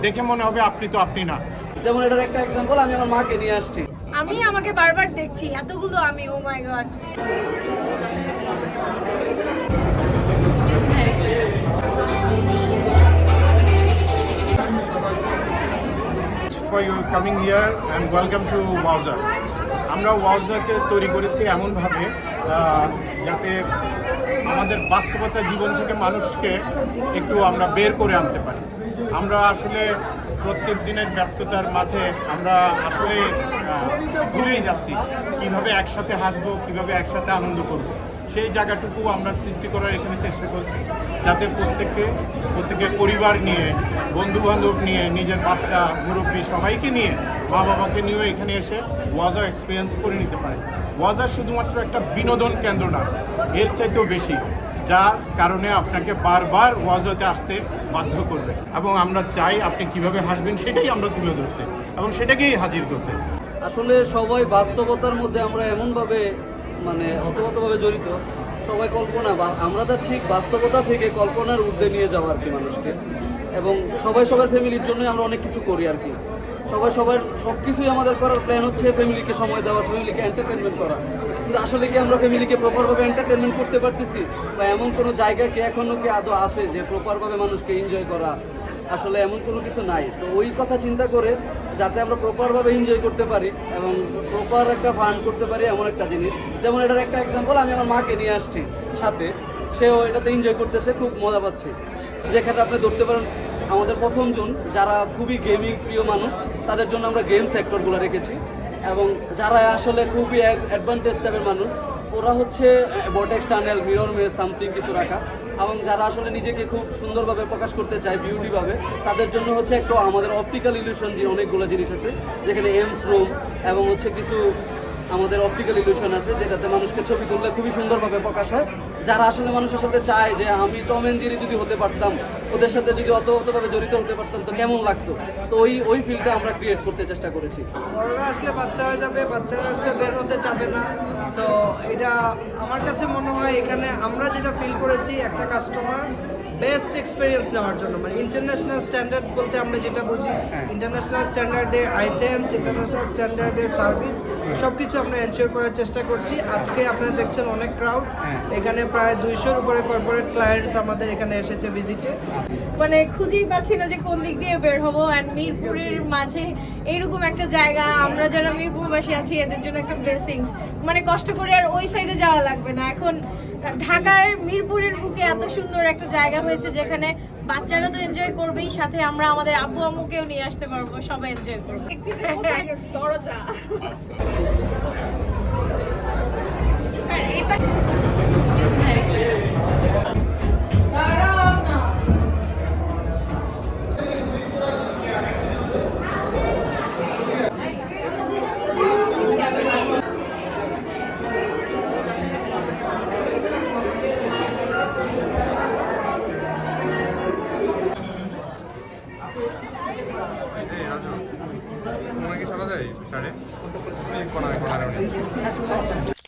দেখে মনে হবে আপনি তো আপনি না। যেমন এটার একটা एग्जांपल আমি আমার মাকে নিয়ে আসছি। আমি আমাকে বারবার দেখছি এতগুলো আমি ও মাই god. For you coming here and welcome to Wowza. আমরা ওয়াউজাকে তৈরি করেছি এমনভাবে যাতে আমাদের বাস্তবতা জীবন থেকে মানুষকে একটু আমরা বের করে আনতে পারি। আমরা আসলে প্রত্যেক দিনের ব্যস্ততার মাঝে আমরা আসলে ভুলেই যাচ্ছি কীভাবে একসাথে হাসবো, কীভাবে একসাথে আনন্দ করব। সেই জায়গাটুকু আমরা সৃষ্টি করার এখানে চেষ্টা করছি, যাতে প্রত্যেকের পরিবার নিয়ে, বন্ধুবান্ধব নিয়ে, নিজের বাচ্চা, মুরব্বী সবাইকে নিয়ে, মা বাবাকে নিয়েও এখানে এসে ওয়াজা এক্সপিরিয়েন্স করে নিতে পারে। ওয়াজা শুধুমাত্র একটা বিনোদন কেন্দ্র না, এর চাইতেও বেশি, যার কারণে আপনাকে বারবার ওয়াজাতে আসতে বাধ্য করবে। এবং আমরা চাই আপনি কিভাবে হাসবেন সেটাই আমরা তুলে ধরতে এবং সেটাকেই হাজির করতে। আসলে সবাই বাস্তবতার মধ্যে আমরা এমনভাবে অতভাবে জড়িত, সবাই কল্পনা বা আমরা যাচ্ছি বাস্তবতা থেকে কল্পনার ঊর্ধ্বে নিয়ে যাওয়া আর কি মানুষকে। এবং সবাই সবার ফ্যামিলির জন্য আমরা অনেক কিছু করি আর কি। সবাই সবার সব কিছুই আমাদের করার প্ল্যান হচ্ছে ফ্যামিলিকে সময় দেওয়া, ফ্যামিলিকে এন্টারটেনমেন্ট করা। কিন্তু আসলে কি আমরা ফ্যামিলিকে প্রপারভাবে এন্টারটেনমেন্ট করতে পারতেছি, বা এমন কোনো জায়গা কি এখনও কি আদৌ আছে যে প্রপারভাবে মানুষকে এনজয় করা? আসলে এমন কোনো কিছু নাই। তো ওই কথা চিন্তা করে যাতে আমরা প্রপারভাবে এনজয় করতে পারি এবং প্রপার একটা ফান করতে পারি এমন একটা জিনিস। যেমন এটার একটা एग्जांपल আমি আমার মাকে নিয়ে আসছি সাথে, সেও এটাতে এনজয় করতেছে, খুব মজা পাচ্ছে। যেখানে আপনি ধরতে পারেন আমাদের 1ম জন যারা খুবই গেমিং প্রিয় মানুষ, তাদের জন্য আমরা গেম সেক্টরগুলো রেখেছি। এবং যারা আসলে খুবই অ্যাডভান্টেজ টাইপের মানুষ, ওরা হচ্ছে বটেক্স টানেল, মিরর মেজ সামথিং কিছু রাখা। এবং যারা আসলে নিজেকে খুব সুন্দরভাবে প্রকাশ করতে চায় বিউটিভাবে, তাদের জন্য হচ্ছে একটু আমাদের অপটিক্যাল ইলিউশন যে অনেকগুলো জিনিস আছে, যেখানে এমস রুম এবং হচ্ছে কিছু আমাদের অপটিক্যাল ইলিউশন আছে, যেটাতে মানুষকে ছবি তুললে খুবই সুন্দরভাবে প্রকাশ হয়। যারা আসলে মানুষের সাথে চায় যে আমি টম অ্যান্ড জেরি যদি হতে পারতাম, ওদের সাথে যদি অতভাবে জড়িত হতে পারতাম তো কেমন লাগতো, তো ওই ফিলটা আমরা ক্রিয়েট করতে চেষ্টা করেছি। বড়রা আসলে বাচ্চা হয়ে যাবে, বাচ্চারা আসলে বের হতে চাবে না। সো এটা আমার কাছে মনে হয় এখানে আমরা যেটা ফিল করেছি, একটা কাস্টমার বেস্ট এক্সপিরিয়েন্স নেওয়ার জন্য, ইন্টারন্যাশনাল স্ট্যান্ডার্ড বলতে আমরা যেটা বুঝি, ইন্টারন্যাশনাল স্ট্যান্ডার্ডে আইটেমস, ইন্টারন্যাশনাল স্ট্যান্ডার্ডে সার্ভিস, সব কিছু আমরা এনশিওর করার চেষ্টা করছি। আজকে আপনারা দেখছেন অনেক ক্রাউড, এখানে প্রায় 200-র উপরে কর্পোরেট ক্লায়েন্টস আমাদের এখানে এসেছে ভিজিটে। খুঁজেই পাচ্ছি না যে কোন দিক দিয়ে বের হবো। অ্যান্ড মিরপুরের মাঝে এইরকম একটা জায়গা, আমরা যারা মিরপুরবাসী আছি এদের জন্য একটা ব্লেসিংস। কষ্ট করে আর ওই সাইডে যাওয়া লাগবে না। এখন ঢাকার মিরপুরের বুকে এত সুন্দর একটা জায়গা হয়েছে যেখানে বাচ্চারা তো এনজয় করবেই, সাথে আমরা আমাদের আব্বু আম্মুকেও নিয়ে আসতে পারবো, সবাই এনজয় করবো। দরজা তোমাকে চলা যায় স্যারে কোনায়